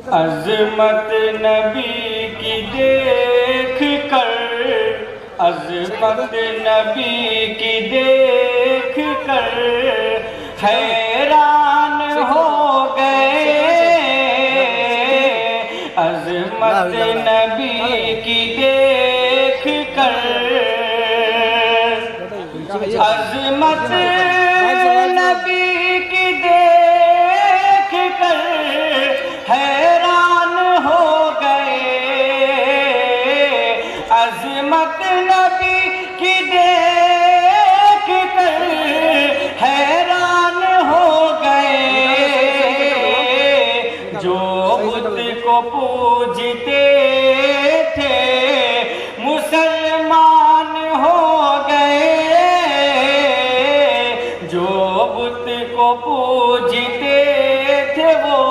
अज़मत नबी की देख कर, अज़मत नबी की देख कर हैरान हो गए। अज़मत नबी की देख कर, अज़मत नबी की देख कर हैरान हो गए। अज़मत नबी की देख कर हैरान हो गए। जो बुत को पूजते थे मुसलमान हो गए। जो बुत को पूजते थे वो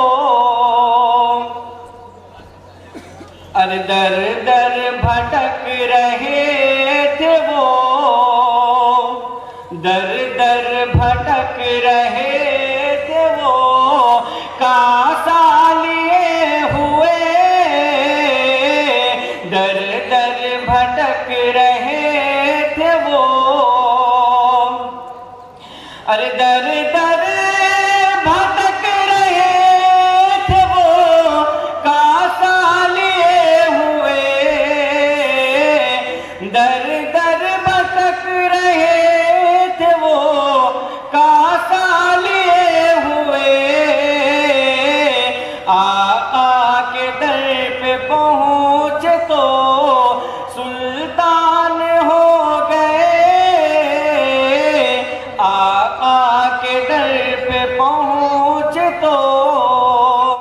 अरे दर दर भटक रहे थे वो, दर दर भटक रहे थे वो। कासा लिए हुए दर दर भटक रहे थे वो। अरे दर दर भटक रहे थे वो, कासा लिए हुए। दर दर भटक रहे थे वो, कासा लिए हुए। आका के दर पे पहुँच